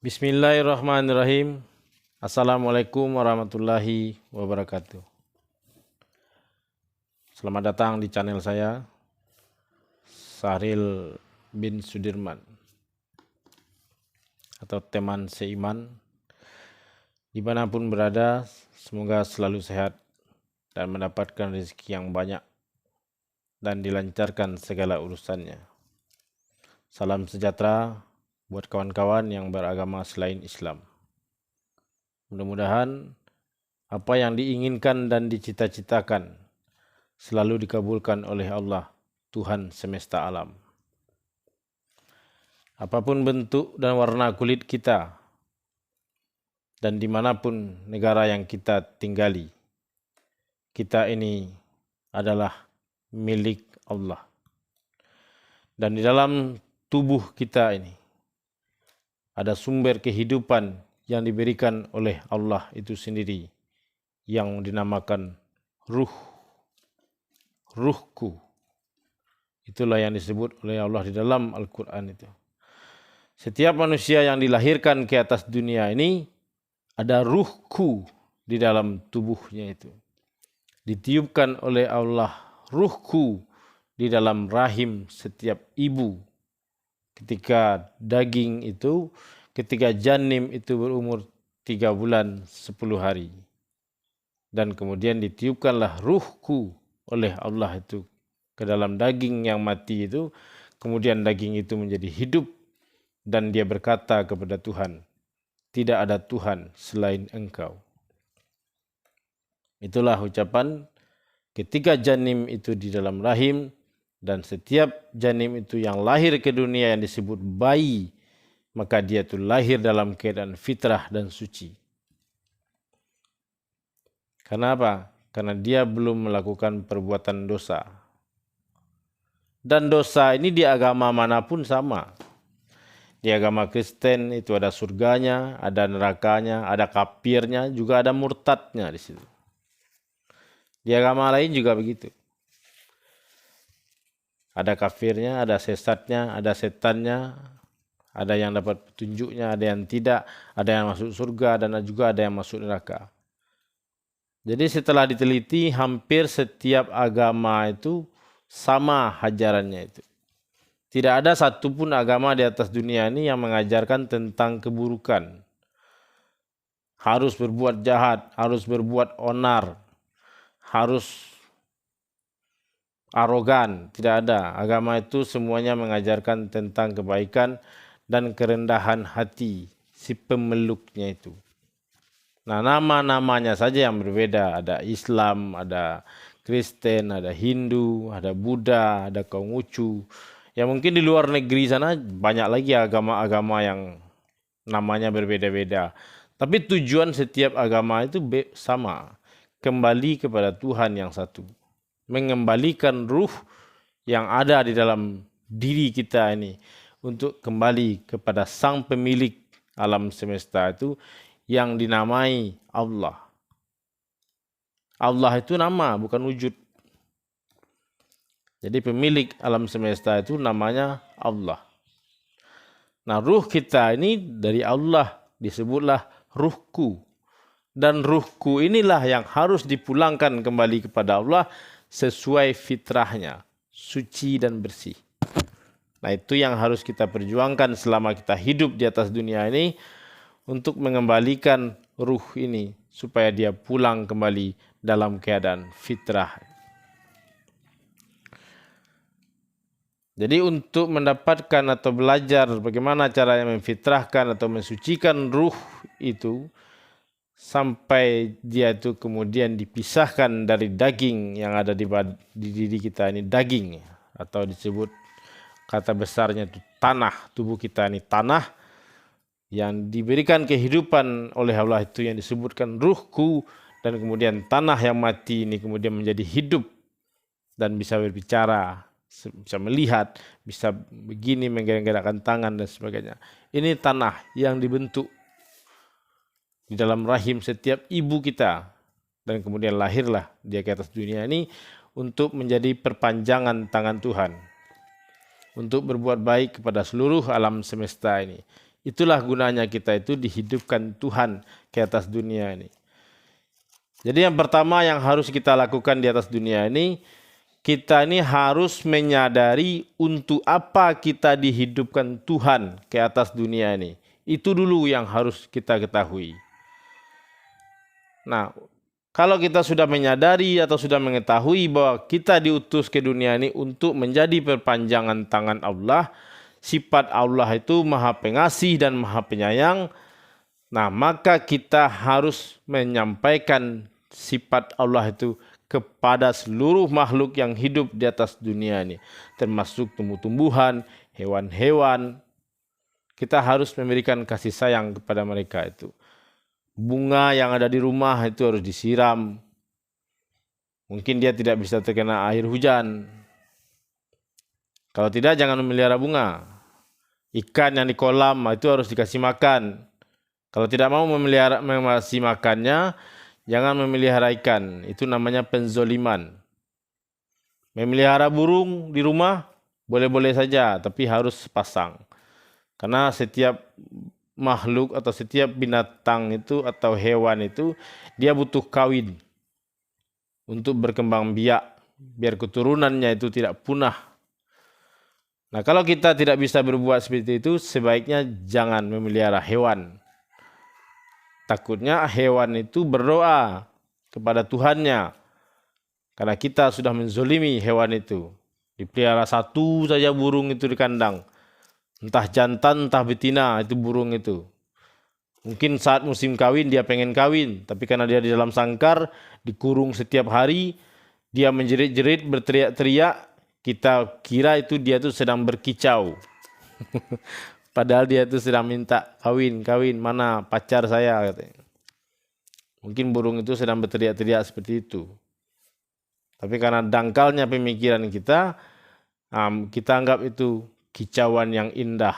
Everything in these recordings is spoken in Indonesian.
Bismillahirrahmanirrahim. Assalamualaikum warahmatullahi wabarakatuh. Selamat datang di channel saya, Sahril bin Sudirman, atau teman seiman. Dimanapun berada, semoga selalu sehat dan mendapatkan rezeki yang banyak dan dilancarkan segala urusannya. Salam sejahtera buat kawan-kawan yang beragama selain Islam. Mudah-mudahan apa yang diinginkan dan dicita-citakan selalu dikabulkan oleh Allah, Tuhan semesta alam. Apapun bentuk dan warna kulit kita, dan dimanapun negara yang kita tinggali, kita ini adalah milik Allah. Dan di dalam tubuh kita ini ada sumber kehidupan yang diberikan oleh Allah itu sendiri, yang dinamakan ruh. Ruhku. Itulah yang disebut oleh Allah di dalam Al-Quran itu. Setiap manusia yang dilahirkan ke atas dunia ini, ada ruhku di dalam tubuhnya itu. Ditiupkan oleh Allah ruhku di dalam rahim setiap ibu. Ketika daging itu, ketika janin itu berumur 3 bulan 10 hari. Dan kemudian ditiupkanlah ruhku oleh Allah itu ke dalam daging yang mati itu. Kemudian daging itu menjadi hidup dan dia berkata kepada Tuhan, tidak ada Tuhan selain Engkau. Itulah ucapan ketika janin itu di dalam rahim, dan setiap janin itu yang lahir ke dunia yang disebut bayi, maka dia itu lahir dalam keadaan fitrah dan suci. Kenapa? Karena dia belum melakukan perbuatan dosa. Dan dosa ini di agama manapun sama. Di agama Kristen itu ada surganya, ada nerakanya, ada kafirnya, juga ada murtadnya di situ. Di agama lain juga begitu. Ada kafirnya, ada sesatnya, ada setannya, ada yang dapat petunjuknya, ada yang tidak, ada yang masuk surga, dan juga ada yang masuk neraka. Jadi setelah diteliti, hampir setiap agama itu sama ajarannya itu. Tidak ada satupun agama di atas dunia ini yang mengajarkan tentang keburukan. Harus berbuat jahat, harus berbuat onar, harus arogan. Tidak ada. Agama itu semuanya mengajarkan tentang kebaikan dan kerendahan hati si pemeluknya itu. Nah, nama-namanya saja yang berbeda. Ada Islam, ada Kristen, ada Hindu, ada Buddha, ada Konghucu. Ya mungkin di luar negeri sana banyak lagi agama-agama yang namanya berbeda-beda. Tapi tujuan setiap agama itu sama. Kembali kepada Tuhan yang satu. Mengembalikan ruh yang ada di dalam diri kita ini untuk kembali kepada sang pemilik alam semesta itu yang dinamai Allah. Allah itu nama, bukan wujud. Jadi pemilik alam semesta itu namanya Allah. Nah, ruh kita ini dari Allah disebutlah ruhku. Dan ruhku inilah yang harus dipulangkan kembali kepada Allah sesuai fitrahnya, suci dan bersih. Nah, itu yang harus kita perjuangkan selama kita hidup di atas dunia ini, untuk mengembalikan ruh ini supaya dia pulang kembali dalam keadaan fitrah. Jadi untuk mendapatkan atau belajar bagaimana caranya memfitrahkan atau mensucikan ruh itu, sampai dia itu kemudian dipisahkan dari daging yang ada di diri kita ini, daging, atau disebut kata besarnya itu tanah. Tubuh kita ini tanah yang diberikan kehidupan oleh Allah itu yang disebutkan ruhku, dan kemudian tanah yang mati ini kemudian menjadi hidup dan bisa berbicara, bisa melihat, bisa begini menggerak-gerakkan tangan dan sebagainya. Ini tanah yang dibentuk di dalam rahim setiap ibu kita, dan kemudian lahirlah dia ke atas dunia ini untuk menjadi perpanjangan tangan Tuhan, untuk berbuat baik kepada seluruh alam semesta ini. Itulah gunanya kita itu dihidupkan Tuhan ke atas dunia ini. Jadi yang pertama yang harus kita lakukan di atas dunia ini, kita ini harus menyadari untuk apa kita dihidupkan Tuhan ke atas dunia ini. Itu dulu yang harus kita ketahui. Nah, kalau kita sudah menyadari atau sudah mengetahui bahwa kita diutus ke dunia ini untuk menjadi perpanjangan tangan Allah, sifat Allah itu Maha Pengasih dan Maha Penyayang. Nah, maka kita harus menyampaikan sifat Allah itu kepada seluruh makhluk yang hidup di atas dunia ini, termasuk tumbuh-tumbuhan, hewan-hewan. Kita harus memberikan kasih sayang kepada mereka itu. Bunga yang ada di rumah itu harus disiram. Mungkin dia tidak bisa terkena air hujan. Kalau tidak, jangan memelihara bunga. Ikan yang di kolam itu harus dikasih makan. Kalau tidak mau mengasih makannya, jangan memelihara ikan. Itu namanya penzoliman. Memelihara burung di rumah boleh-boleh saja, tapi harus pasang. Karena setiap makhluk atau setiap binatang itu atau hewan itu dia butuh kawin untuk berkembang biak, biar keturunannya itu tidak punah. Nah, kalau kita tidak bisa berbuat seperti itu, sebaiknya jangan memelihara hewan. Takutnya hewan itu berdoa kepada Tuhannya, karena kita sudah menzolimi hewan itu. Dipelihara satu saja burung itu di kandang, entah jantan entah betina itu burung itu. Mungkin saat musim kawin dia pengen kawin, tapi karena dia di dalam sangkar, dikurung setiap hari, dia menjerit-jerit, berteriak-teriak, kita kira itu dia tuh sedang berkicau. Padahal dia tuh sedang minta kawin, mana pacar saya katanya. Mungkin burung itu sedang berteriak-teriak seperti itu. Tapi karena dangkalnya pemikiran kita, kita anggap itu kicauan yang indah.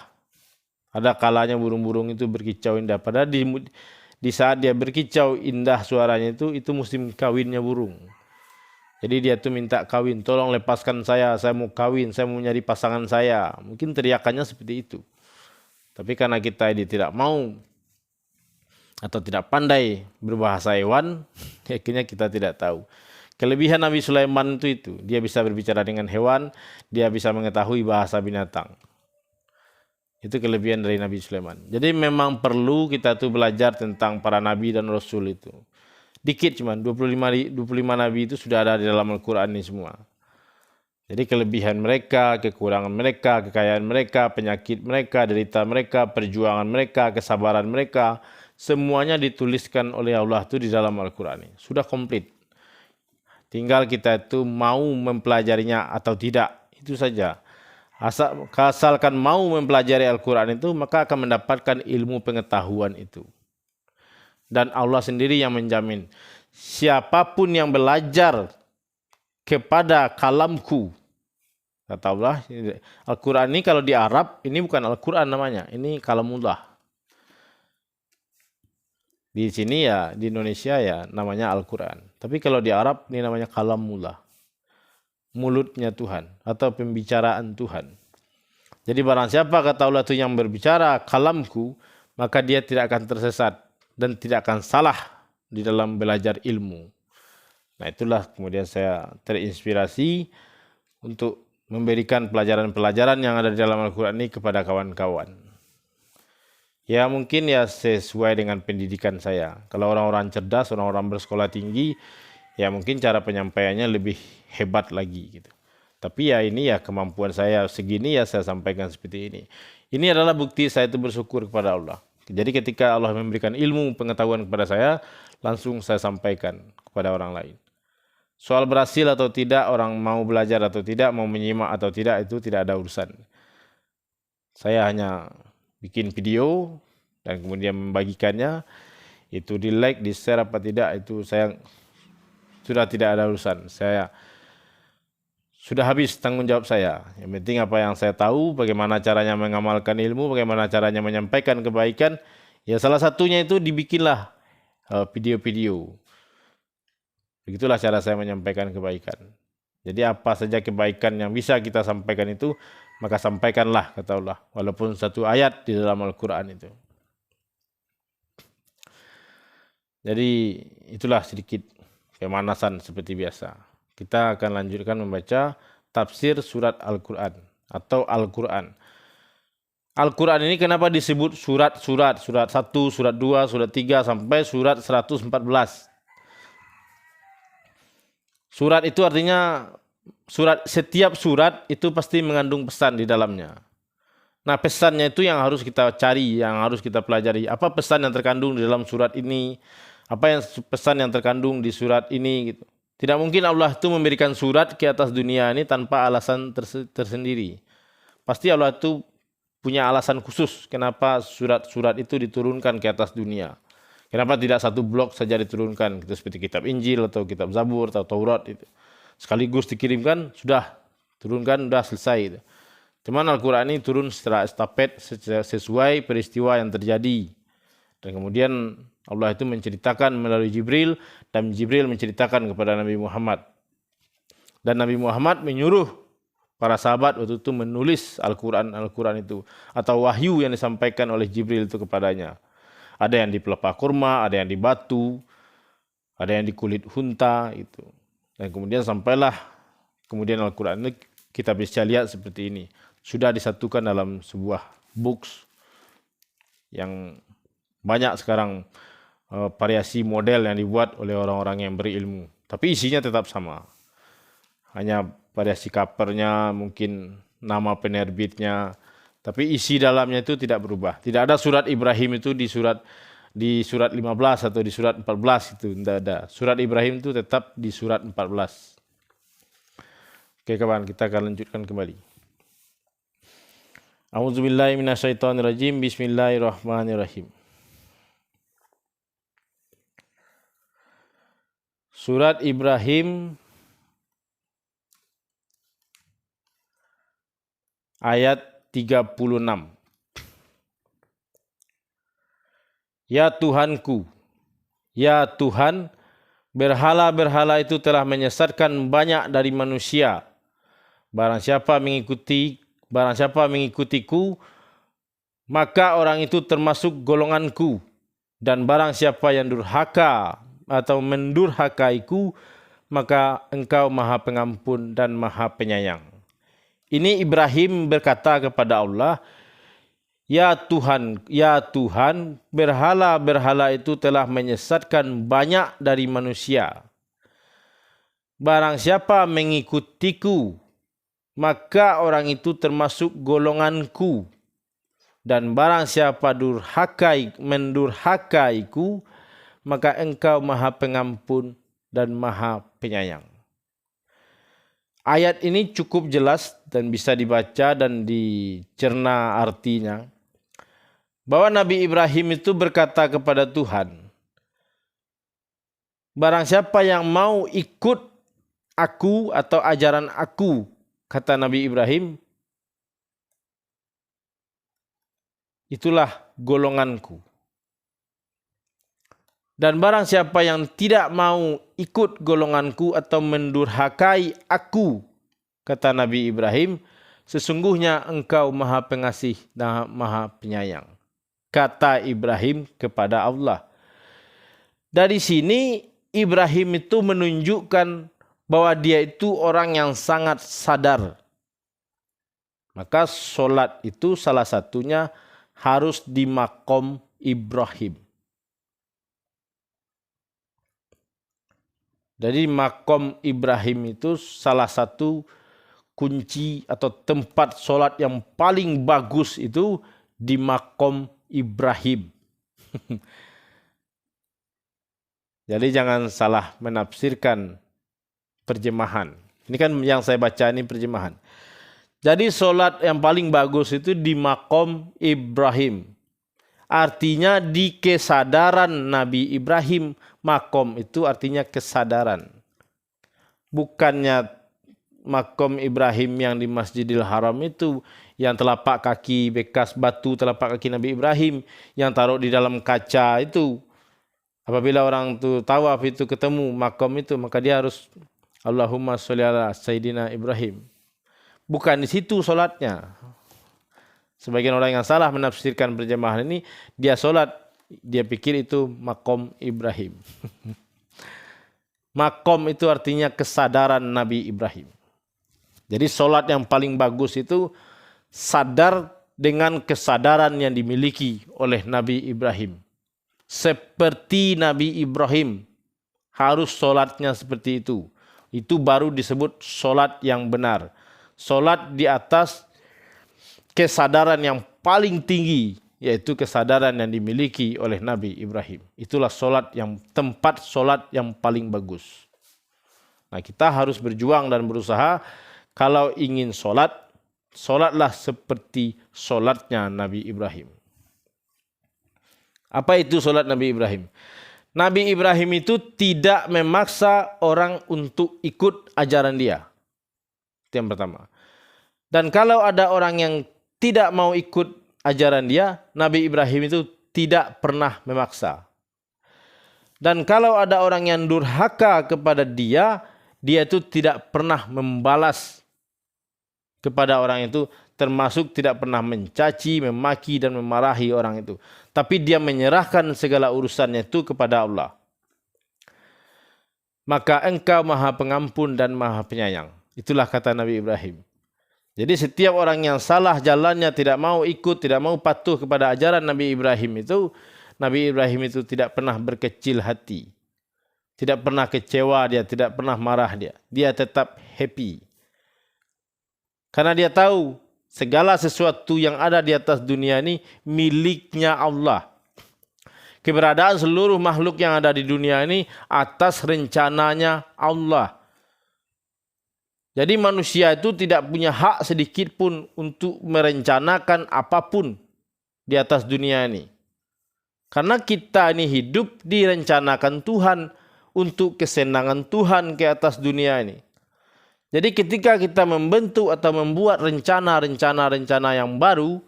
Ada kalanya burung-burung itu berkicau indah. Padahal di saat dia berkicau indah suaranya itu musim kawinnya burung. Jadi dia tuh minta kawin, tolong lepaskan saya mau kawin, saya mau nyari pasangan saya. Mungkin teriakannya seperti itu. Tapi karena kita ini tidak mau atau tidak pandai berbahasa hewan, akhirnya kita tidak tahu. Kelebihan Nabi Sulaiman itu, dia bisa berbicara dengan hewan, dia bisa mengetahui bahasa binatang. Itu kelebihan dari Nabi Sulaiman. Jadi memang perlu kita tuh belajar tentang para nabi dan rasul itu. Dikit cuman 25 nabi itu sudah ada di dalam Al-Qur'an ini semua. Jadi kelebihan mereka, kekurangan mereka, kekayaan mereka, penyakit mereka, derita mereka, perjuangan mereka, kesabaran mereka, semuanya dituliskan oleh Allah itu di dalam Al-Qur'an ini. Sudah komplit. Tinggal kita itu mau mempelajarinya atau tidak, itu saja. Asalkan mau mempelajari Al-Quran itu, maka akan mendapatkan ilmu pengetahuan itu. Dan Allah sendiri yang menjamin, siapapun yang belajar kepada kalamku, kata Allah, Al-Quran ini kalau di Arab, ini bukan Al-Quran namanya, ini kalamullah. Di sini ya, di Indonesia ya namanya Al-Quran. Tapi kalau di Arab ini namanya kalamullah. Mulutnya Tuhan atau pembicaraan Tuhan. Jadi barang siapa kata Allah itu yang berbicara kalamku, maka dia tidak akan tersesat dan tidak akan salah di dalam belajar ilmu. Nah, itulah kemudian saya terinspirasi untuk memberikan pelajaran-pelajaran yang ada di dalam Al-Quran ini kepada kawan-kawan. Ya mungkin ya sesuai dengan pendidikan saya. Kalau orang-orang cerdas, orang-orang bersekolah tinggi, ya mungkin cara penyampaiannya lebih hebat lagi gitu. Tapi ya ini ya kemampuan saya segini ya saya sampaikan seperti ini. Ini adalah bukti saya itu bersyukur kepada Allah. Jadi ketika Allah memberikan ilmu pengetahuan kepada saya, langsung saya sampaikan kepada orang lain. Soal berhasil atau tidak, orang mau belajar atau tidak, mau menyimak atau tidak, itu tidak ada urusan. Saya hanya bikin video dan kemudian membagikannya, itu di like, di share apa tidak, itu saya sudah tidak ada urusan. Saya sudah habis tanggung jawab saya. Yang penting apa yang saya tahu, bagaimana caranya mengamalkan ilmu, bagaimana caranya menyampaikan kebaikan. Ya salah satunya itu dibikinlah video-video. Begitulah cara saya menyampaikan kebaikan. Jadi apa saja kebaikan yang bisa kita sampaikan itu, maka sampaikanlah, kata Allah, walaupun satu ayat di dalam Al-Quran itu. Jadi itulah sedikit pemanasan seperti biasa. Kita akan lanjutkan membaca tafsir surat Al-Quran atau Al-Quran. Al-Quran ini kenapa disebut surat-surat? Surat 1, surat 2, surat 3 sampai surat 114. Surat itu artinya setiap surat itu pasti mengandung pesan di dalamnya. Nah, pesannya itu yang harus kita cari, yang harus kita pelajari. Apa pesan yang terkandung di dalam surat ini? Apa yang pesan yang terkandung di surat ini gitu. Tidak mungkin Allah itu memberikan surat ke atas dunia ini tanpa alasan tersendiri. Pasti Allah itu punya alasan khusus kenapa surat-surat itu diturunkan ke atas dunia. Kenapa tidak satu blok saja diturunkan, gitu, seperti kitab Injil atau kitab Zabur atau Taurat itu. Sekaligus dikirimkan, sudah turunkan, sudah selesai. Itu. Cuman Al-Quran ini turun secara estafet sesuai peristiwa yang terjadi. Dan kemudian Allah itu menceritakan melalui Jibril, dan Jibril menceritakan kepada Nabi Muhammad. Dan Nabi Muhammad menyuruh para sahabat waktu itu menulis Al-Quran itu. Atau wahyu yang disampaikan oleh Jibril itu kepadanya. Ada yang di pelepah kurma, ada yang di batu, ada yang di kulit hunta. Itu. Dan kemudian sampailah, kemudian Al-Quran ini kita bisa lihat seperti ini. Sudah disatukan dalam sebuah books yang banyak sekarang variasi model yang dibuat oleh orang-orang yang berilmu. Tapi isinya tetap sama. Hanya variasi covernya, mungkin nama penerbitnya, tapi isi dalamnya itu tidak berubah. Tidak ada surat Ibrahim itu di surat 15 atau di surat 14 itu, tidak ada. Surat Ibrahim itu tetap di surat 14. Oke kawan, kita akan lanjutkan kembali. A'udzubillahi minasyaitonirrajim. Bismillahirrahmanirrahim. Surat Ibrahim ayat 36. Ya Tuhanku, ya Tuhan, berhala-berhala itu telah menyesatkan banyak dari manusia. Barang siapa mengikutiku, maka orang itu termasuk golonganku. Dan barang siapa yang durhaka atau mendurhakaiku, maka engkau Maha Pengampun dan Maha Penyayang. Ini Ibrahim berkata kepada Allah, ya Tuhan, berhala-berhala itu telah menyesatkan banyak dari manusia. Barang siapa mengikutiku, maka orang itu termasuk golonganku. Dan barang siapa mendurhakaiku, maka engkau Maha Pengampun dan Maha Penyayang. Ayat ini cukup jelas dan bisa dibaca dan dicerna artinya. Bahwa Nabi Ibrahim itu berkata kepada Tuhan, barang siapa yang mau ikut aku atau ajaran aku, kata Nabi Ibrahim, itulah golonganku. Dan barang siapa yang tidak mau ikut golonganku atau mendurhakai aku, kata Nabi Ibrahim, sesungguhnya engkau Maha Pengasih dan Maha Penyayang. Kata Ibrahim kepada Allah. Dari sini Ibrahim itu menunjukkan bahwa dia itu orang yang sangat sadar. Maka solat itu salah satunya harus di makom Ibrahim. Jadi makom Ibrahim itu salah satu kunci atau tempat solat yang paling bagus itu di makom Ibrahim. Jadi jangan salah menafsirkan terjemahan. Ini kan yang saya baca ini terjemahan. Jadi solat yang paling bagus itu di makom Ibrahim. Artinya di kesadaran Nabi Ibrahim. Makom itu artinya kesadaran. Bukannya makom Ibrahim yang di Masjidil Haram itu, yang telapak kaki bekas batu telapak kaki Nabi Ibrahim, yang taruh di dalam kaca itu. Apabila orang itu tawaf itu ketemu makom itu, maka dia harus Allahumma sholli ala Sayyidina Ibrahim. bukan di situ solatnya. Sebagian orang yang salah menafsirkan berjamaah ini, dia solat, dia pikir itu makom Ibrahim. Makom itu artinya kesadaran Nabi Ibrahim. Jadi solat yang paling bagus itu sadar dengan kesadaran yang dimiliki oleh Nabi Ibrahim. Seperti Nabi Ibrahim, harus solatnya seperti itu. Itu baru disebut solat yang benar. Solat di atas kesadaran yang paling tinggi, yaitu kesadaran yang dimiliki oleh Nabi Ibrahim. Itulah tempat solat yang paling bagus. Nah, kita harus berjuang dan berusaha kalau ingin solat, solatlah seperti solatnya Nabi Ibrahim. Apa itu solat Nabi Ibrahim? Nabi Ibrahim itu tidak memaksa orang untuk ikut ajaran dia. Itu yang pertama. Dan kalau ada orang yang tidak mau ikut ajaran dia, Nabi Ibrahim itu tidak pernah memaksa. Dan kalau ada orang yang durhaka kepada dia, dia itu tidak pernah membalas kepada orang itu, termasuk tidak pernah mencaci, memaki, dan memarahi orang itu. Tapi dia menyerahkan segala urusannya itu kepada Allah. Maka engkau maha pengampun dan maha penyayang. Itulah kata Nabi Ibrahim. Jadi setiap orang yang salah jalannya, tidak mau ikut, tidak mau patuh kepada ajaran Nabi Ibrahim itu, Nabi Ibrahim itu tidak pernah berkecil hati. Tidak pernah kecewa dia, tidak pernah marah dia. Dia tetap happy. Karena dia tahu segala sesuatu yang ada di atas dunia ini miliknya Allah. Keberadaan seluruh makhluk yang ada di dunia ini atas rencananya Allah. Jadi manusia itu tidak punya hak sedikit pun untuk merencanakan apapun di atas dunia ini. Karena kita ini hidup direncanakan Tuhan untuk kesenangan Tuhan ke atas dunia ini. Jadi ketika kita membentuk atau membuat rencana yang baru,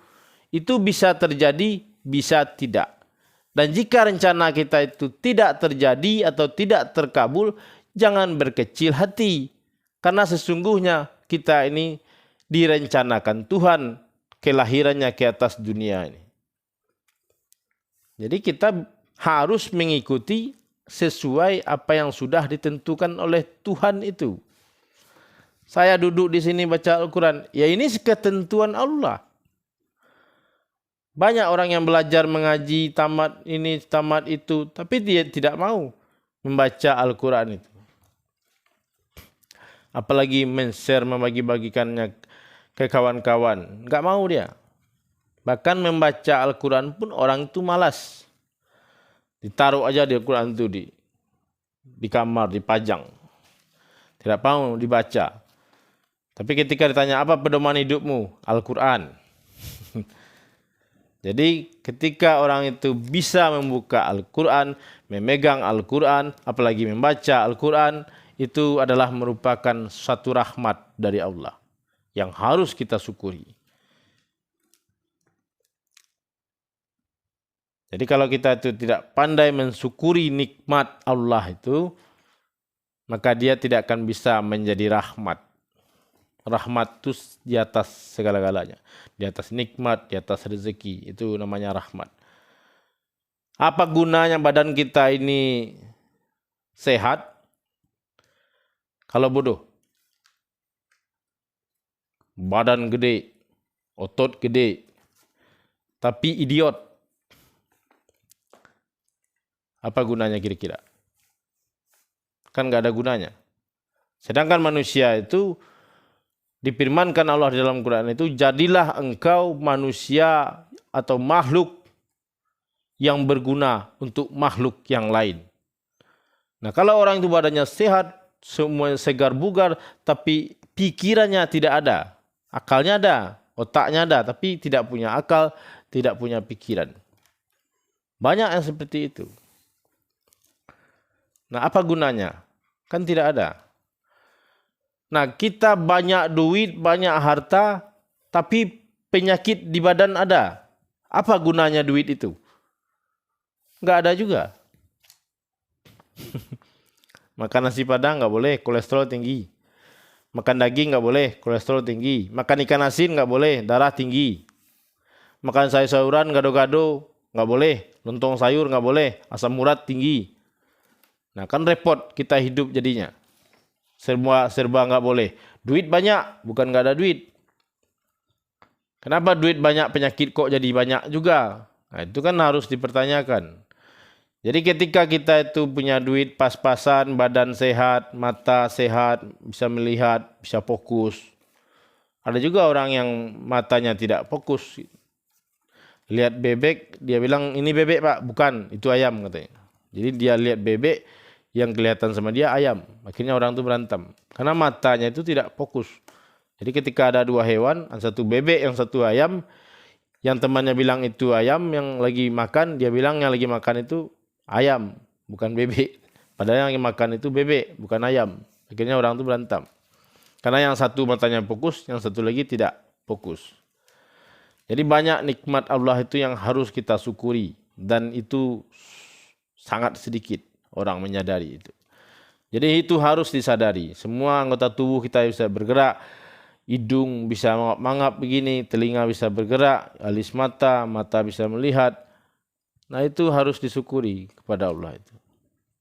itu bisa terjadi, bisa tidak. Dan jika rencana kita itu tidak terjadi atau tidak terkabul, jangan berkecil hati. Karena sesungguhnya kita ini direncanakan Tuhan kelahirannya ke atas dunia ini. Jadi kita harus mengikuti sesuai apa yang sudah ditentukan oleh Tuhan itu. Saya duduk di sini baca Al-Quran, ya ini ketentuan Allah. Banyak orang yang belajar mengaji, tamat ini, tamat itu, tapi dia tidak mau membaca Al-Quran itu. Apalagi men-share, membagi-bagikannya ke kawan-kawan. Enggak mau dia. Bahkan membaca Al-Quran pun orang itu malas. Ditaruh aja di Al-Quran itu di kamar, dipajang. Tidak mau dibaca. Tapi ketika ditanya apa pedoman hidupmu? Al-Quran. Jadi ketika orang itu bisa membuka Al-Quran, memegang Al-Quran, apalagi membaca Al-Quran, itu adalah merupakan satu rahmat dari Allah yang harus kita syukuri. Jadi kalau kita itu tidak pandai mensyukuri nikmat Allah itu, maka dia tidak akan bisa menjadi rahmat. Rahmat itu di atas segala-galanya. Di atas nikmat, di atas rezeki, itu namanya rahmat. Apa gunanya badan kita ini sehat kalau bodoh? Badan gede, otot gede, tapi idiot. Apa gunanya kira-kira? Kan gak ada gunanya. Sedangkan manusia itu difirmankan Allah di dalam Quran itu, jadilah engkau manusia atau makhluk yang berguna untuk makhluk yang lain. Nah, kalau orang itu badannya sehat, semua segar bugar, tapi pikirannya tidak ada. Akalnya ada, otaknya ada, tapi tidak punya akal, tidak punya pikiran. Banyak yang seperti itu. Nah, apa gunanya? Kan tidak ada. Nah, kita banyak duit, banyak harta, tapi penyakit di badan ada. Apa gunanya duit itu? Enggak ada juga. Makan nasi padang enggak boleh, kolesterol tinggi. Makan daging nggak boleh, kolesterol tinggi. Makan ikan asin nggak boleh, darah tinggi. Makan sayur-sayuran gado-gado nggak boleh. Lontong sayur nggak boleh, asam urat tinggi. Nah kan repot kita hidup jadinya. Serba nggak boleh. Duit banyak, bukan nggak ada duit. Kenapa duit banyak penyakit kok jadi banyak juga? Nah itu kan harus dipertanyakan. Jadi ketika kita itu punya duit pas-pasan, badan sehat, mata sehat, bisa melihat, bisa fokus. Ada juga orang yang matanya tidak fokus. Lihat bebek, dia bilang ini bebek pak, bukan, itu ayam katanya. Jadi dia lihat bebek, yang kelihatan sama dia ayam. Akhirnya orang itu berantem. Karena matanya itu tidak fokus. Jadi ketika ada dua hewan, yang satu bebek, yang satu ayam, yang temannya bilang itu ayam, yang lagi makan, dia bilang yang lagi makan itu ayam, bukan bebek. Padahal yang makan itu bebek, bukan ayam. Akhirnya orang itu berantem. Karena yang satu matanya fokus, yang satu lagi tidak fokus. Jadi banyak nikmat Allah itu yang harus kita syukuri. Dan itu sangat sedikit orang menyadari itu. Jadi itu harus disadari. Semua anggota tubuh kita bisa bergerak. Hidung bisa mangap-mangap begini, telinga bisa bergerak, alis mata, mata bisa melihat. Nah itu harus disyukuri kepada Allah itu.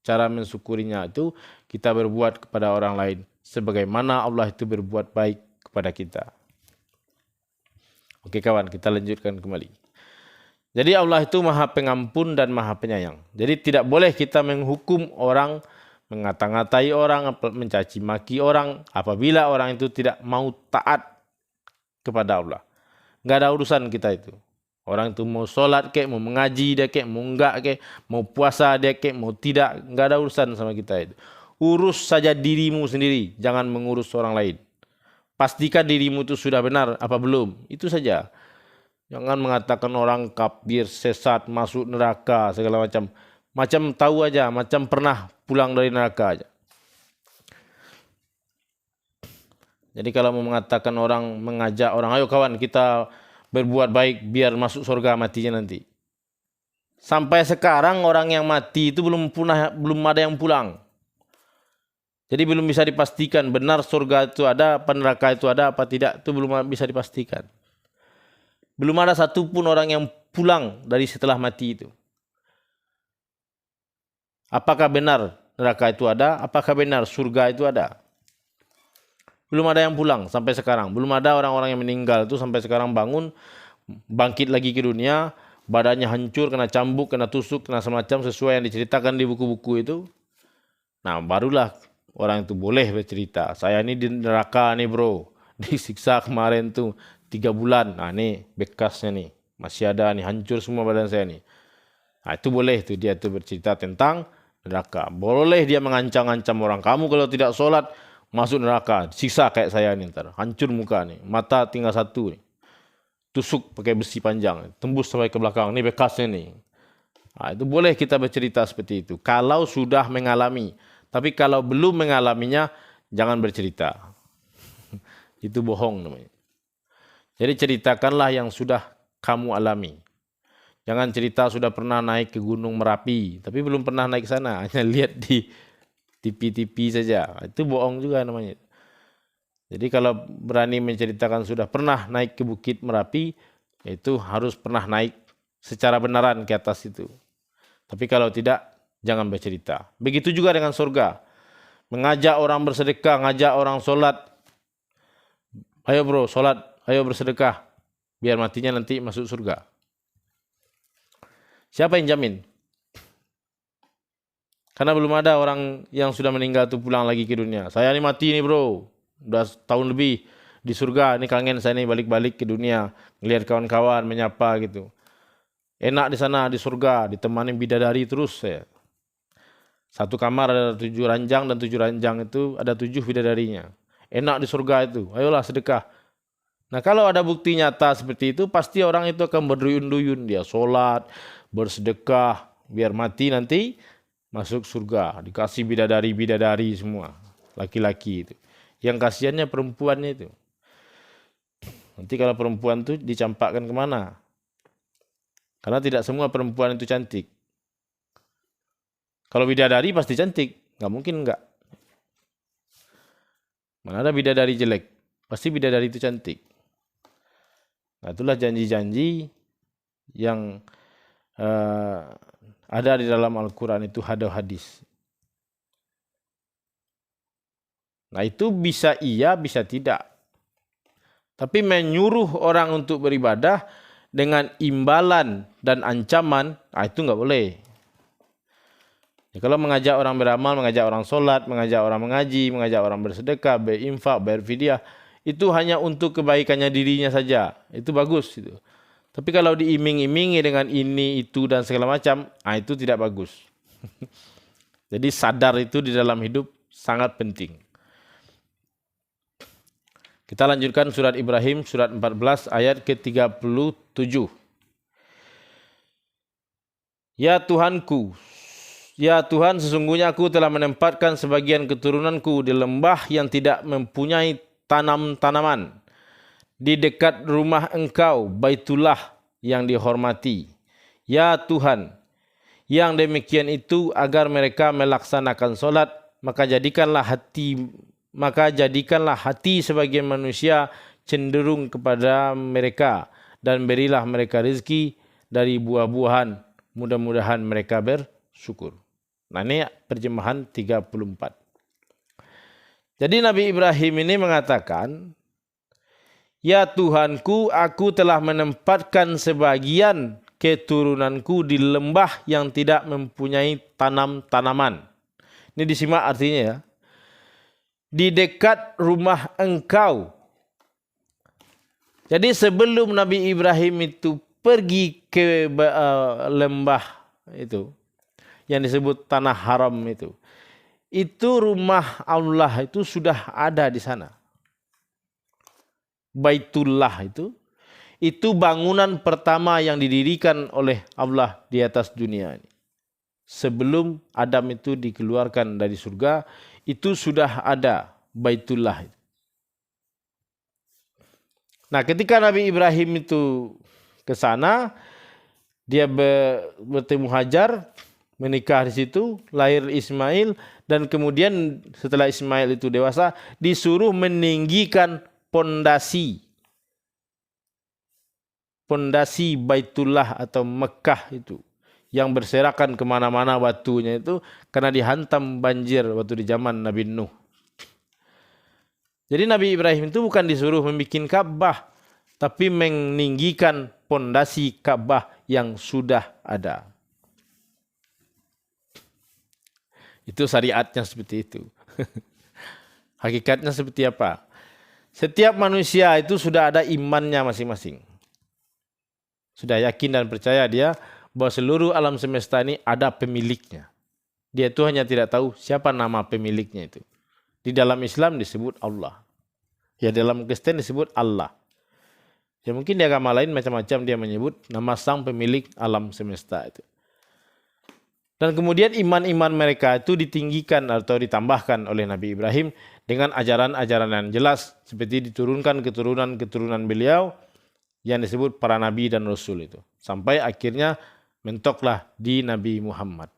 Cara mensyukurinya itu kita berbuat kepada orang lain. Sebagaimana Allah itu berbuat baik kepada kita. Oke kawan, kita lanjutkan kembali. Jadi Allah itu maha pengampun dan maha penyayang. Jadi tidak boleh kita menghukum orang, mengata-ngatai orang, mencaci maki orang, apabila orang itu tidak mau taat kepada Allah. Nggak ada urusan kita itu. Orang itu mau sholat kek, mau mengaji dia kek, mau enggak kek, mau puasa dia kek, mau tidak, nggak ada urusan sama kita itu. Urus saja dirimu sendiri, jangan mengurus orang lain. Pastikan dirimu itu sudah benar apa belum, itu saja. Jangan mengatakan orang kafir, sesat, masuk neraka, segala macam. Macam tahu aja, macam pernah pulang dari neraka aja. Jadi kalau mau mengatakan orang, mengajak orang, ayo kawan kita berbuat baik biar masuk surga matinya nanti. Sampai sekarang orang yang mati itu belum ada yang pulang. Jadi belum bisa dipastikan benar surga itu ada, apa neraka itu ada, apa tidak, itu belum bisa dipastikan. Belum ada satupun orang yang pulang dari setelah mati itu. Apakah benar neraka itu ada, apakah benar surga itu ada? Belum ada yang pulang sampai sekarang. Belum ada orang-orang yang meninggal itu sampai sekarang bangun, bangkit lagi ke dunia, badannya hancur, kena cambuk, kena tusuk, kena semacam sesuai yang diceritakan di buku-buku itu. Nah barulah orang itu boleh bercerita. Saya ini di neraka nih bro, disiksa kemarin tuh 3 bulan. Nah nih bekasnya nih, masih ada nih, hancur semua badan saya nih. Nah itu boleh tuh dia tuh bercerita tentang neraka. Boleh dia mengancam-ancam orang, kamu kalau tidak sholat masuk neraka, siksa kayak saya nih ntar, hancur muka nih, mata tinggal satu nih, tusuk pakai besi panjang, tembus sampai ke belakang, ini bekasnya nih. Nah, itu boleh kita bercerita seperti itu, kalau sudah mengalami. Tapi kalau belum mengalaminya, jangan bercerita. Itu bohong namanya. Jadi ceritakanlah yang sudah kamu alami. Jangan cerita sudah pernah naik ke Gunung Merapi, tapi belum pernah naik ke sana, hanya lihat di TV saja. Itu bohong juga namanya. Jadi kalau berani menceritakan sudah pernah naik ke Bukit Merapi, itu harus pernah naik secara benaran ke atas itu. Tapi kalau tidak, jangan bercerita. Begitu juga dengan surga. Mengajak orang bersedekah, ngajak orang sholat. Ayo bro, sholat, ayo bersedekah. Biar matinya nanti masuk surga. Siapa yang jamin? Karena belum ada orang yang sudah meninggal itu pulang lagi ke dunia. Saya ini mati nih bro, udah tahun lebih di surga. Ini kangen saya nih balik-balik ke dunia, ngelihat kawan-kawan, menyapa gitu. Enak di sana di surga, ditemani bidadari terus saya. Satu kamar ada 7 ranjang dan 7 ranjang itu ada 7 bidadarinya. Enak di surga itu, ayolah sedekah. Nah kalau ada bukti nyata seperti itu, pasti orang itu akan berduyun-duyun. Dia sholat, bersedekah, biar mati nanti masuk surga, dikasih bidadari-bidadari semua, laki-laki itu. Yang kasihannya perempuannya itu. Nanti kalau perempuan itu dicampakkan kemana? Karena tidak semua perempuan itu cantik. Kalau bidadari pasti cantik, nggak mungkin enggak. Mana ada bidadari jelek? Pasti bidadari itu cantik. Nah, itulah janji-janji yang ada di dalam Al-Quran itu hadis. Nah, itu bisa iya, bisa tidak. Tapi menyuruh orang untuk beribadah dengan imbalan dan ancaman, itu nggak boleh. Ya, kalau mengajak orang beramal, mengajak orang sholat, mengajak orang mengaji, mengajak orang bersedekah, berinfak, berfidyah, itu hanya untuk kebaikannya dirinya saja. Itu bagus. Itu. Tapi kalau diiming-imingi dengan ini, itu, dan segala macam, itu tidak bagus. Jadi sadar itu di dalam hidup sangat penting. Kita lanjutkan surat Ibrahim, surat 14, ayat ke-37. Ya Tuhanku, ya Tuhan, sesungguhnya aku telah menempatkan sebagian keturunanku di lembah yang tidak mempunyai tanam-tanaman, di dekat rumah Engkau, Baitullah yang dihormati. Ya Tuhan, yang demikian itu agar mereka melaksanakan solat, maka jadikanlah hati sebagian manusia cenderung kepada mereka, dan berilah mereka rezeki dari buah-buahan, mudah-mudahan mereka bersyukur. Nah, ini terjemahan 34. Jadi Nabi Ibrahim ini mengatakan, ya Tuhanku, aku telah menempatkan sebagian keturunanku di lembah yang tidak mempunyai tanam-tanaman. Ini disimak artinya ya. Di dekat rumah Engkau. Jadi sebelum Nabi Ibrahim itu pergi ke lembah itu, yang disebut tanah haram itu rumah Allah itu sudah ada di sana. Baitullah itu bangunan pertama yang didirikan oleh Allah di atas dunia ini. Sebelum Adam itu dikeluarkan dari surga, itu sudah ada Baitullah. Nah, ketika Nabi Ibrahim itu ke sana, dia bertemu Hajar, menikah di situ, lahir Ismail, dan kemudian setelah Ismail itu dewasa, disuruh meninggikan pondasi Baitullah atau Mekah itu, yang berserakan kemana-mana batunya itu karena dihantam banjir waktu di zaman Nabi Nuh. Jadi Nabi Ibrahim itu bukan disuruh membuat Ka'bah, tapi meninggikan pondasi Ka'bah yang sudah ada. Itu syariatnya seperti itu. Hakikatnya seperti apa? Setiap manusia itu sudah ada imannya masing-masing. Sudah yakin dan percaya dia bahwa seluruh alam semesta ini ada pemiliknya. Dia itu hanya tidak tahu siapa nama pemiliknya itu. Di dalam Islam disebut Allah. Ya, dalam Kristen disebut Allah. Ya, mungkin di agama lain macam-macam dia menyebut nama sang pemilik alam semesta itu. Dan kemudian iman-iman mereka itu ditinggikan atau ditambahkan oleh Nabi Ibrahim dengan ajaran-ajaran yang jelas seperti diturunkan keturunan-keturunan beliau yang disebut para nabi dan rasul itu. Sampai akhirnya mentoklah di Nabi Muhammad.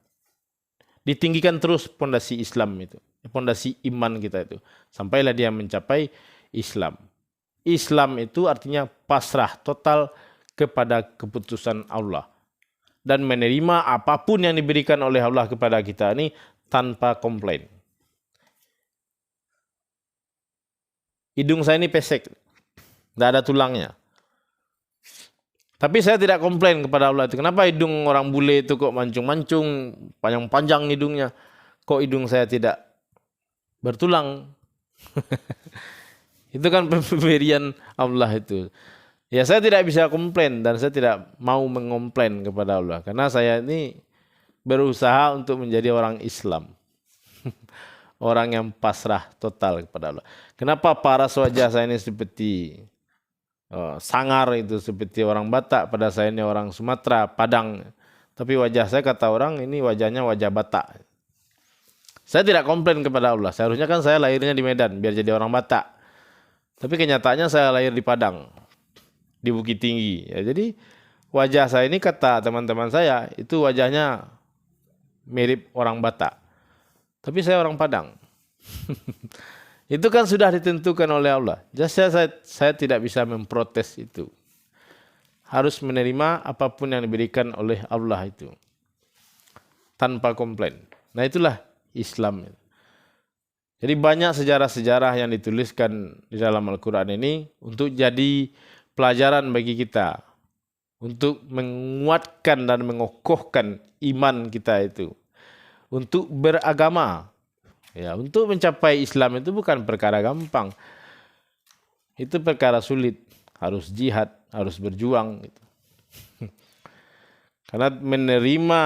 Ditinggikan terus pondasi Islam itu, pondasi iman kita itu, sampailah dia mencapai Islam. Islam itu artinya pasrah total kepada keputusan Allah dan menerima apapun yang diberikan oleh Allah kepada kita ini tanpa komplain. Hidung saya ini pesek, tidak ada tulangnya. Tapi saya tidak komplain kepada Allah itu. Kenapa hidung orang bule itu kok mancung-mancung, panjang-panjang hidungnya. Kok hidung saya tidak bertulang? Itu kan pemberian Allah itu. Ya, saya tidak bisa komplain dan saya tidak mau mengomplain kepada Allah. Karena saya ini berusaha untuk menjadi orang Islam. Orang yang pasrah total kepada Allah. Kenapa paras wajah saya ini seperti sangar itu, seperti orang Batak, pada saya ini orang Sumatera, Padang. Tapi wajah saya kata orang ini wajahnya wajah Batak. Saya tidak komplain kepada Allah. Seharusnya kan saya lahirnya di Medan biar jadi orang Batak. Tapi kenyataannya saya lahir di Padang, di Bukit Tinggi. Ya, jadi wajah saya ini kata teman-teman saya itu wajahnya mirip orang Batak. Tapi saya orang Padang. Itu kan sudah ditentukan oleh Allah. Jadi saya tidak bisa memprotes itu. Harus menerima apapun yang diberikan oleh Allah itu. Tanpa komplain. Nah itulah Islam. Jadi banyak sejarah-sejarah yang dituliskan di dalam Al-Quran ini untuk jadi pelajaran bagi kita. Untuk menguatkan dan mengokohkan iman kita itu. Untuk beragama. Ya, untuk mencapai Islam itu bukan perkara gampang. Itu perkara sulit. Harus jihad, harus berjuang. Gitu. Karena menerima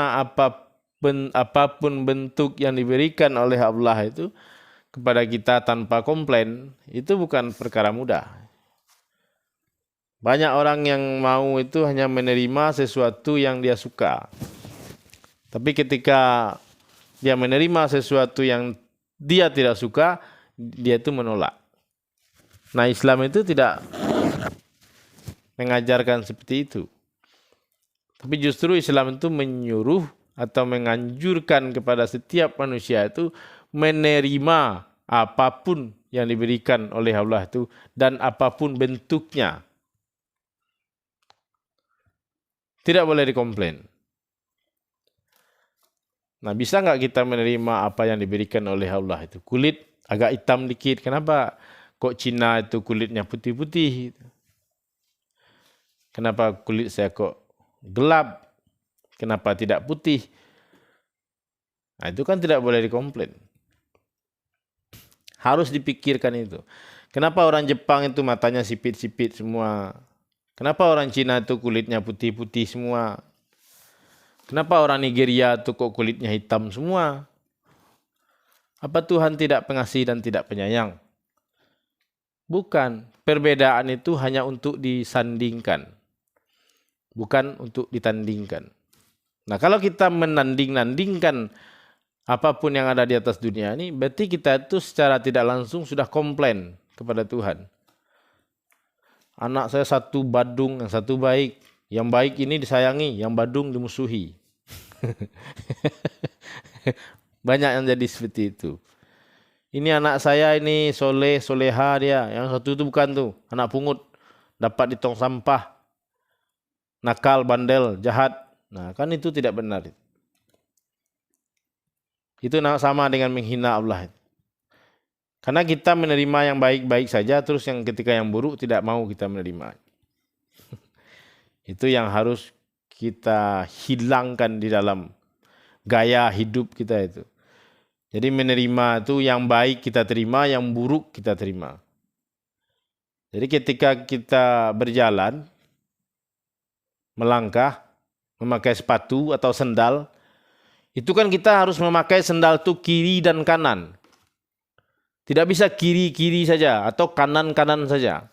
apapun bentuk yang diberikan oleh Allah itu kepada kita tanpa komplain, itu bukan perkara mudah. Banyak orang yang mau itu hanya menerima sesuatu yang dia suka. Tapi ketika dia menerima sesuatu yang dia tidak suka, dia itu menolak. Nah, Islam itu tidak mengajarkan seperti itu. Tapi justru Islam itu menyuruh atau menganjurkan kepada setiap manusia itu menerima apapun yang diberikan oleh Allah itu dan apapun bentuknya. Tidak boleh dikomplain. Nah, bisa nggak kita menerima apa yang diberikan oleh Allah itu? Kulit agak hitam dikit. Kenapa kok Cina itu kulitnya putih-putih? Kenapa kulit saya kok gelap? Kenapa tidak putih? Nah, itu kan tidak boleh dikomplain. Harus dipikirkan itu. Kenapa orang Jepang itu matanya sipit-sipit semua? Kenapa orang Cina itu kulitnya putih-putih semua? Kenapa orang Nigeria itu kok kulitnya hitam semua? Apa Tuhan tidak pengasih dan tidak penyayang? Bukan. Perbedaan itu hanya untuk disandingkan. Bukan untuk ditandingkan. Nah, kalau kita menanding-nandingkan apapun yang ada di atas dunia ini, berarti kita itu secara tidak langsung sudah komplain kepada Tuhan. Anak saya satu badung, yang satu baik. Yang baik ini disayangi, yang badung dimusuhi. Banyak yang jadi seperti itu. Ini anak saya ini soleh, soleha dia. Yang satu itu bukan tuh, anak pungut. Dapat di tong sampah. Nakal, bandel, jahat. Nah, kan itu tidak benar. Itu sama dengan menghina Allah. Karena kita menerima yang baik-baik saja, terus yang ketika yang buruk tidak mau kita menerima. Itu yang harus kita hilangkan di dalam gaya hidup kita itu. Jadi menerima itu yang baik kita terima, yang buruk kita terima. Jadi ketika kita berjalan, melangkah, memakai sepatu atau sendal, itu kan kita harus memakai sendal itu kiri dan kanan. Tidak bisa kiri-kiri saja atau kanan-kanan saja.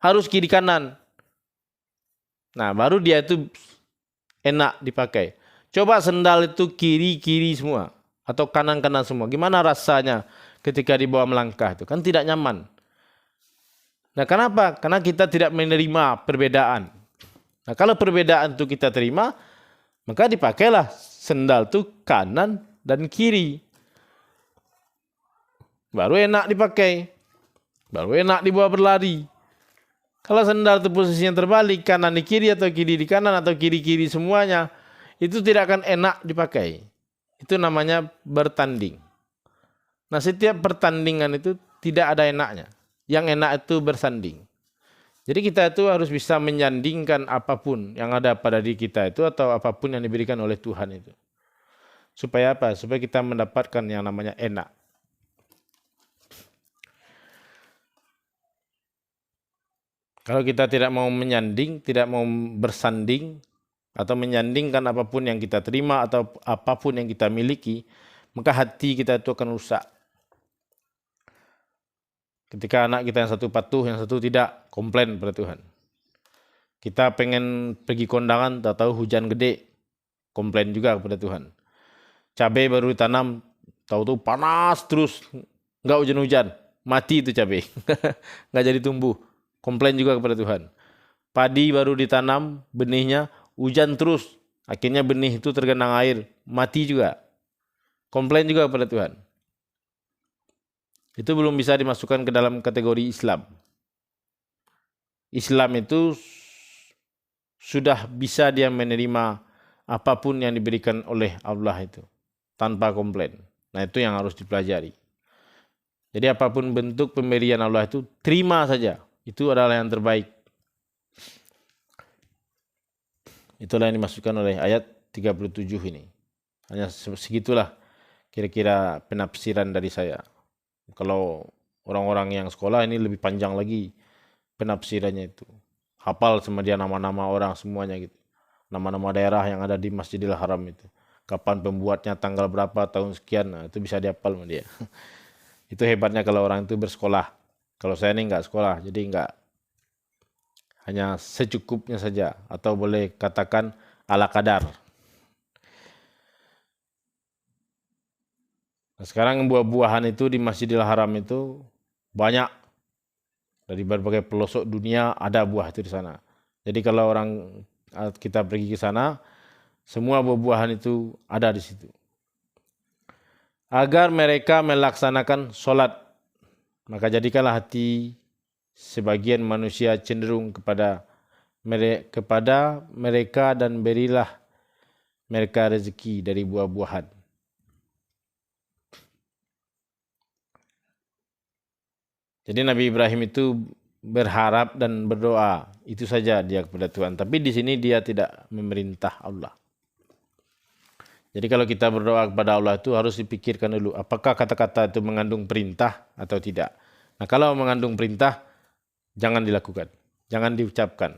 Harus kiri-kanan. Nah, baru dia itu enak dipakai. Coba sendal itu kiri-kiri semua atau kanan-kanan semua. Gimana rasanya ketika dibawa melangkah itu? Kan tidak nyaman. Nah, kenapa? Karena kita tidak menerima perbedaan. Nah, kalau perbedaan itu kita terima, maka dipakailah sendal itu kanan dan kiri. Baru enak dipakai. Baru enak dibawa berlari. Kalau sendal itu posisinya terbalik, kanan di kiri atau kiri di kanan atau kiri-kiri semuanya, itu tidak akan enak dipakai. Itu namanya bertanding. Nah, setiap pertandingan itu tidak ada enaknya. Yang enak itu bersanding. Jadi kita itu harus bisa menyandingkan apapun yang ada pada diri kita itu atau apapun yang diberikan oleh Tuhan itu. Supaya apa? Supaya kita mendapatkan yang namanya enak. Kalau kita tidak mau menyanding, tidak mau bersanding, atau menyandingkan apapun yang kita terima atau apapun yang kita miliki, maka hati kita itu akan rusak. Ketika anak kita yang satu patuh, yang satu tidak, komplain pada Tuhan. Kita pengen pergi kondangan, tahu-tahu hujan gede, komplain juga kepada Tuhan. Cabai baru ditanam, tahu-tahu panas terus, nggak hujan-hujan, mati itu cabai, nggak jadi tumbuh. Komplain juga kepada Tuhan. Padi baru ditanam, benihnya hujan terus. Akhirnya benih itu tergenang air, mati juga. Komplain juga kepada Tuhan. itu belum bisa dimasukkan ke dalam kategori Islam. Islam itu sudah bisa dia menerima apapun yang diberikan oleh Allah itu tanpa komplain. Nah, itu yang harus dipelajari. Jadi apapun bentuk pemberian Allah itu terima saja. Itu adalah yang terbaik. Itulah yang dimasukkan oleh ayat 37 ini. Hanya segitulah kira-kira penafsiran dari saya. Kalau orang-orang yang sekolah ini lebih panjang lagi penafsirannya itu. Hafal sama dia nama-nama orang semuanya gitu. Nama-nama daerah yang ada di Masjidil Haram itu. Kapan pembuatnya, tanggal berapa, tahun sekian, nah, itu bisa dihafal sama dia. Itu hebatnya kalau orang itu bersekolah. Kalau saya ini enggak sekolah, jadi enggak, hanya secukupnya saja, atau boleh katakan ala kadar. Nah, sekarang buah-buahan itu di Masjidil Haram itu banyak. Dari berbagai pelosok dunia ada buah itu di sana. Jadi kalau kita pergi ke sana, semua buah-buahan itu ada di situ. Agar mereka melaksanakan sholat, maka jadikanlah hati sebagian manusia cenderung kepada mereka dan berilah mereka rezeki dari buah-buahan. Jadi Nabi Ibrahim itu berharap dan berdoa, itu saja dia kepada Tuhan. Tapi di sini dia tidak memerintah Allah. Jadi kalau kita berdoa kepada Allah itu harus dipikirkan dulu, apakah kata-kata itu mengandung perintah atau tidak. Nah, kalau mengandung perintah, jangan dilakukan, jangan diucapkan.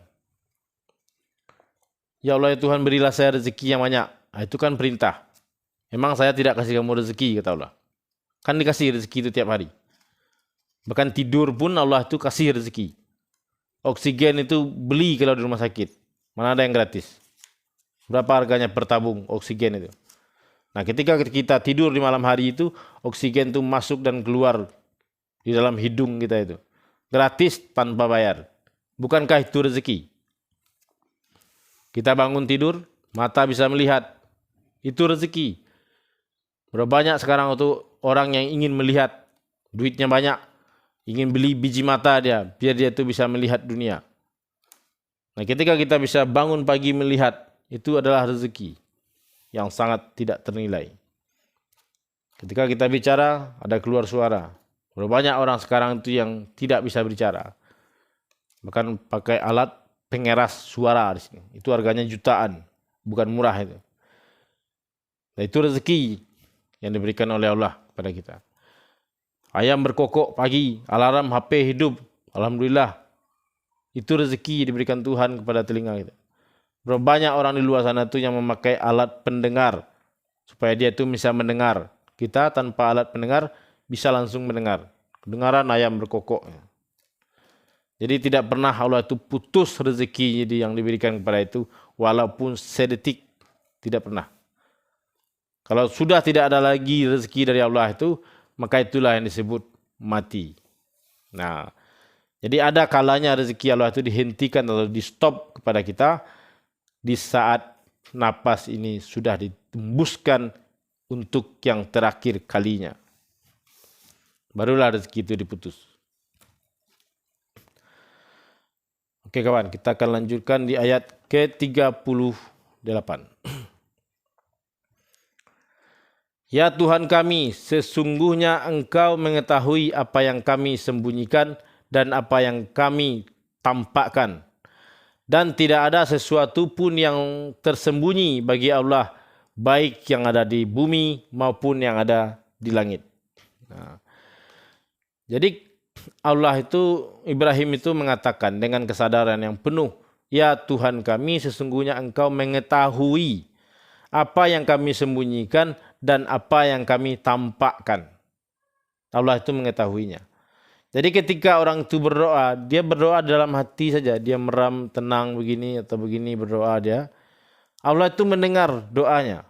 Ya Allah ya Tuhan, berilah saya rezeki yang banyak. Nah, itu kan perintah. Memang saya tidak kasih kamu rezeki, kata Allah. Kan dikasih rezeki itu tiap hari. Bahkan tidur pun Allah itu kasih rezeki. Oksigen itu beli kalau di rumah sakit. Mana ada yang gratis? Berapa harganya per tabung oksigen itu? Nah, ketika kita tidur di malam hari itu, oksigen itu masuk dan keluar di dalam hidung kita itu. Gratis tanpa bayar. Bukankah itu rezeki? Kita bangun tidur, mata bisa melihat. Itu rezeki. Berapa banyak sekarang untuk orang yang ingin melihat, duitnya banyak, ingin beli biji mata dia, biar dia itu bisa melihat dunia. Nah, ketika kita bisa bangun pagi melihat, itu adalah rezeki yang sangat tidak ternilai. Ketika kita bicara, ada keluar suara. Berapa banyak orang sekarang itu yang tidak bisa bicara. Bahkan pakai alat pengeras suara di sini. Itu harganya jutaan, bukan murah itu. Nah, itu rezeki yang diberikan oleh Allah kepada kita. Ayam berkokok pagi, alarm HP hidup, alhamdulillah. Itu rezeki diberikan Tuhan kepada telinga kita. Berapa banyak orang di luar sana itu yang memakai alat pendengar supaya dia itu bisa mendengar. Kita tanpa alat pendengar bisa langsung mendengar. Kedengaran ayam berkokok. Jadi tidak pernah Allah itu putus rezeki yang diberikan kepada itu walaupun sedetik, tidak pernah. Kalau sudah tidak ada lagi rezeki dari Allah itu, maka itulah yang disebut mati. Nah, jadi ada kalanya rezeki Allah itu dihentikan atau di stop kepada kita di saat napas ini sudah ditembuskan untuk yang terakhir kalinya. Barulah rezeki itu diputus. Oke kawan, kita akan lanjutkan di ayat ke-38. Ya Tuhan kami, sesungguhnya Engkau mengetahui apa yang kami sembunyikan dan apa yang kami tampakkan. Dan tidak ada sesuatu pun yang tersembunyi bagi Allah, baik yang ada di bumi maupun yang ada di langit. Nah, jadi Allah itu, Ibrahim itu mengatakan dengan kesadaran yang penuh, ya Tuhan kami, sesungguhnya Engkau mengetahui apa yang kami sembunyikan dan apa yang kami tampakkan. Allah itu mengetahuinya. Jadi ketika orang itu berdoa, dia berdoa dalam hati saja. Dia meram, tenang begini atau begini berdoa dia. Allah itu mendengar doanya.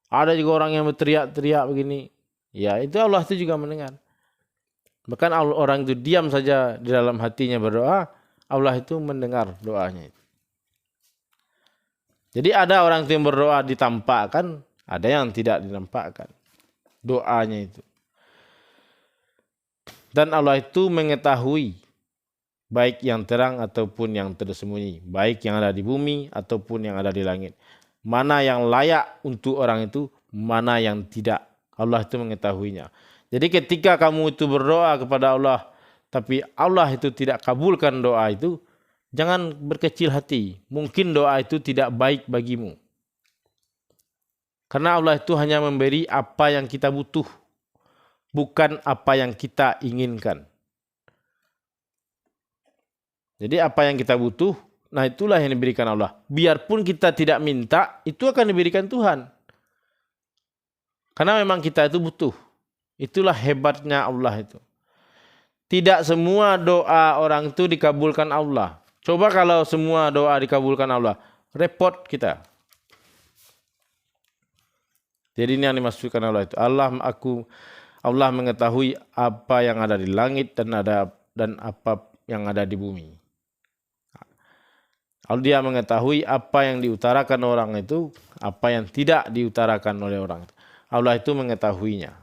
Ada juga orang yang berteriak-teriak begini. Ya itu Allah itu juga mendengar. Bahkan orang itu diam saja di dalam hatinya berdoa, Allah itu mendengar doanya itu. Jadi ada orang yang berdoa ditampakkan, ada yang tidak ditampakkan doanya itu. Dan Allah itu mengetahui baik yang terang ataupun yang tersembunyi, baik yang ada di bumi ataupun yang ada di langit. Mana yang layak untuk orang itu, mana yang tidak. Allah itu mengetahuinya. Jadi ketika kamu itu berdoa kepada Allah, tapi Allah itu tidak kabulkan doa itu, jangan berkecil hati. Mungkin doa itu tidak baik bagimu. Karena Allah itu hanya memberi apa yang kita butuh, bukan apa yang kita inginkan. Jadi apa yang kita butuh, nah itulah yang diberikan Allah. Biarpun kita tidak minta, itu akan diberikan Tuhan. Karena memang kita itu butuh. Itulah hebatnya Allah itu. Tidak semua doa orang itu dikabulkan Allah. Coba kalau semua doa dikabulkan Allah, repot kita. Jadi ini yang dimaksudkan Allah itu. Allah mengetahui apa yang ada di langit dan apa yang ada di bumi. Dia mengetahui apa yang diutarakan orang itu, apa yang tidak diutarakan oleh orang itu. Allah itu mengetahuinya.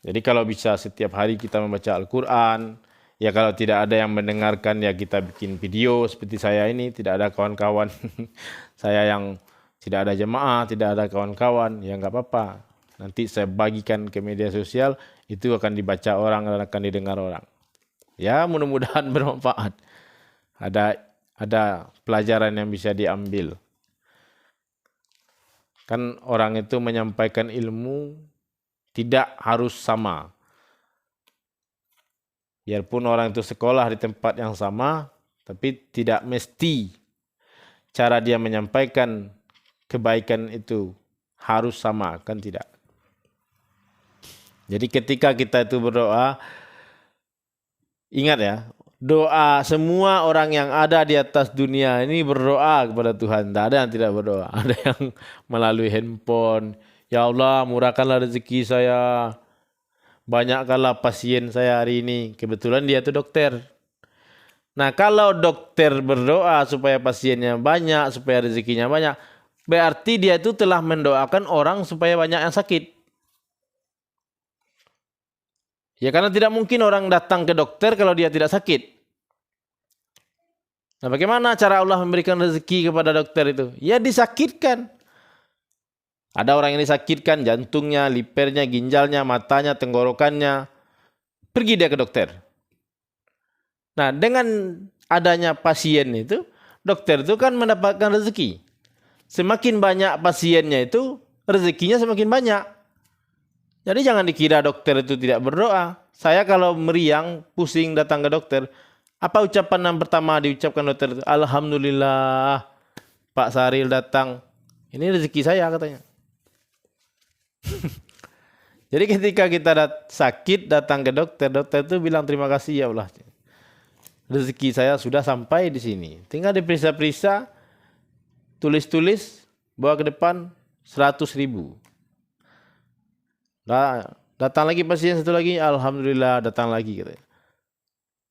Jadi kalau bisa setiap hari kita membaca Al-Quran, ya kalau tidak ada yang mendengarkan ya kita bikin video seperti saya ini, tidak ada kawan-kawan saya yang tidak ada jemaah, tidak ada kawan-kawan, ya nggak apa-apa. Nanti saya bagikan ke media sosial, itu akan dibaca orang dan akan didengar orang. Ya mudah-mudahan bermanfaat. Ada pelajaran yang bisa diambil. Kan orang itu menyampaikan ilmu tidak harus sama. Biarpun orang itu sekolah di tempat yang sama, tapi tidak mesti cara dia menyampaikan kebaikan itu harus sama, kan tidak. Jadi ketika kita itu berdoa, ingat ya, doa semua orang yang ada di atas dunia ini berdoa kepada Tuhan. Tidak ada yang tidak berdoa. Ada yang melalui handphone. Ya Allah, murahkanlah rezeki saya. Banyakkanlah pasien saya hari ini. Kebetulan dia itu dokter. Nah, kalau dokter berdoa supaya pasiennya banyak, supaya rezekinya banyak, berarti dia itu telah mendoakan orang supaya banyak yang sakit. Ya karena tidak mungkin orang datang ke dokter kalau dia tidak sakit. Nah, bagaimana cara Allah memberikan rezeki kepada dokter itu? Ya disakitkan. Ada orang yang disakitkan jantungnya, lipernya, ginjalnya, matanya, tenggorokannya. Pergi dia ke dokter. Nah, dengan adanya pasien itu, dokter itu kan mendapatkan rezeki. Semakin banyak pasiennya itu, rezekinya semakin banyak. Jadi jangan dikira dokter itu tidak berdoa. Saya kalau meriang, pusing datang ke dokter, apa ucapan yang pertama diucapkan dokter itu? Alhamdulillah, Pak Saril datang. Ini rezeki saya katanya. Jadi ketika kita sakit datang ke dokter, dokter itu bilang terima kasih ya Allah. Rezeki saya sudah sampai di sini. Tinggal diperiksa-periksa, tulis-tulis, bawa ke depan 100.000. Datang lagi pasien satu lagi, alhamdulillah datang lagi katanya.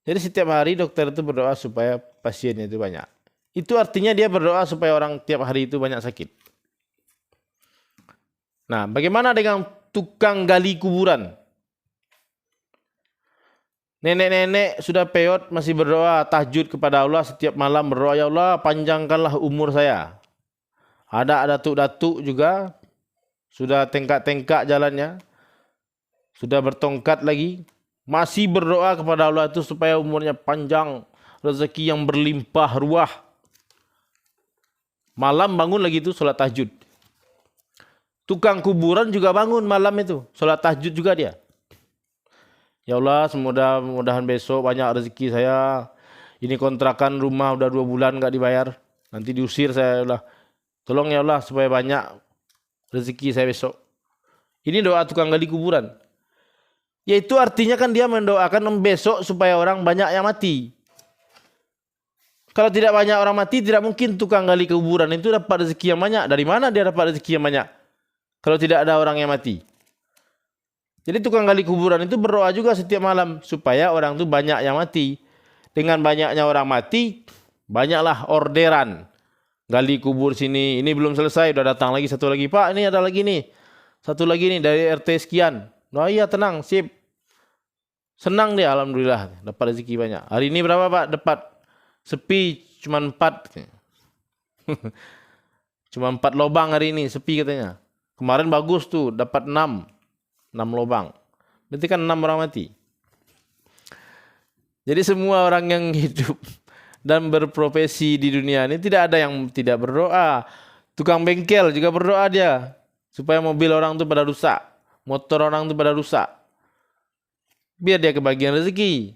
Jadi setiap hari dokter itu berdoa supaya pasiennya itu banyak. Itu artinya dia berdoa supaya orang tiap hari itu banyak sakit. Nah, bagaimana dengan tukang gali kuburan? Nenek-nenek sudah peot masih berdoa tahajud kepada Allah setiap malam berdoa, ya Allah panjangkanlah umur saya. Ada datuk-datuk juga sudah tengkak-tengkak jalannya. Sudah bertongkat lagi, masih berdoa kepada Allah itu supaya umurnya panjang, rezeki yang berlimpah ruah. Malam bangun lagi itu sholat tahajud. Tukang kuburan juga bangun malam itu, sholat tahajud juga dia. Ya Allah, mudah-mudahan besok banyak rezeki saya. Ini kontrakan rumah udah 2 bulan nggak dibayar, nanti diusir saya. Ya Allah, tolong ya Allah supaya banyak rezeki saya besok. Ini doa tukang gali kuburan. Yaitu artinya kan dia mendoakan besok supaya orang banyak yang mati. Kalau tidak banyak orang mati, tidak mungkin tukang gali kuburan itu dapat rezeki yang banyak. Dari mana dia dapat rezeki yang banyak? Kalau tidak ada orang yang mati. Jadi tukang gali kuburan itu berdoa juga setiap malam supaya orang itu banyak yang mati. Dengan banyaknya orang mati, banyaklah orderan. Gali kubur sini, ini belum selesai, udah datang lagi satu lagi. Pak, ini ada lagi nih. Satu lagi nih dari RT sekian. Nah iya tenang, sip. Senang dia, alhamdulillah, dapat rezeki banyak. Hari ini berapa Pak? Dapat sepi cuma 4. Cuma 4 lobang hari ini, sepi katanya. Kemarin bagus tuh, dapat 6 lobang. Berarti kan 6 orang mati. Jadi semua orang yang hidup dan berprofesi di dunia ini tidak ada yang tidak berdoa. Tukang bengkel juga berdoa dia, supaya mobil orang tuh pada rusak, motor orang tuh pada rusak, biar dia kebagian rezeki.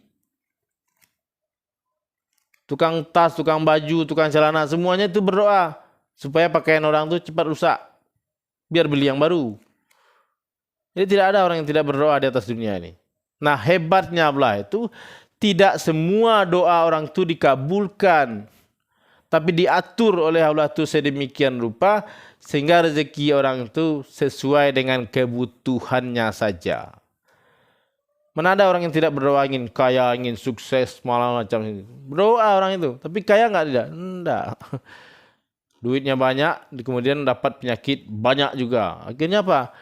Tukang tas, tukang baju, tukang celana, semuanya itu berdoa supaya pakaian orang tuh cepat rusak, biar beli yang baru. Jadi tidak ada orang yang tidak berdoa di atas dunia ini. Nah, hebatnya Allah itu tidak semua doa orang itu dikabulkan, tapi diatur oleh Allah itu sedemikian rupa sehingga rezeki orang itu sesuai dengan kebutuhannya saja. Mana ada orang yang tidak berdoa ingin kaya, ingin sukses, malah macam itu. Berdoa orang itu, tapi kaya tidak? Enggak. Duitnya banyak, kemudian dapat penyakit banyak juga. Akhirnya apa?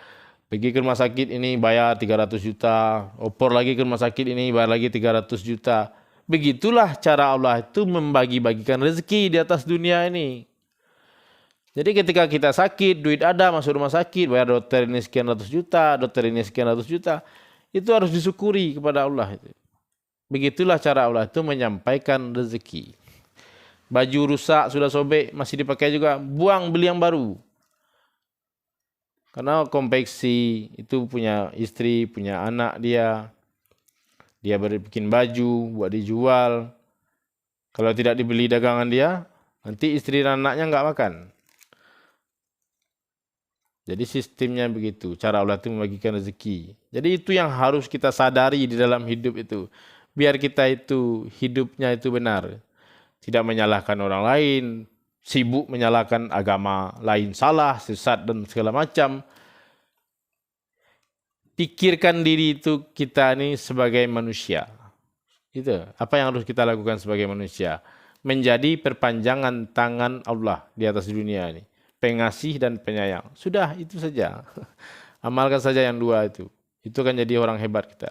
Pergi ke rumah sakit ini bayar 300 juta, opor lagi ke rumah sakit ini bayar lagi 300 juta. Begitulah cara Allah itu membagi-bagikan rezeki di atas dunia ini. Jadi ketika kita sakit, duit ada, masuk rumah sakit, bayar dokter ini sekian ratus juta, dokter ini sekian ratus juta. Itu harus disyukuri kepada Allah. Begitulah cara Allah itu menyampaikan rezeki. Baju rusak, sudah sobek, masih dipakai juga, buang, beli yang baru. Karena konveksi itu punya istri, punya anak dia. Dia bikin baju, buat dijual. Kalau tidak dibeli dagangan dia, nanti istri dan anaknya nggak makan. Jadi sistemnya begitu, cara Allah itu membagikan rezeki. Jadi itu yang harus kita sadari di dalam hidup itu. Biar kita itu hidupnya itu benar. Tidak menyalahkan orang lain, sibuk menyalahkan agama lain salah, sesat dan segala macam. Pikirkan diri itu kita ini sebagai manusia. Itu apa yang harus kita lakukan sebagai manusia. Menjadi perpanjangan tangan Allah di atas dunia ini. Pengasih dan penyayang. Sudah, itu saja. Amalkan saja yang dua itu. Itu akan jadi orang hebat kita.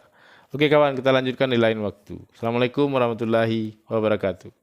Oke kawan, kita lanjutkan di lain waktu. Assalamualaikum warahmatullahi wabarakatuh.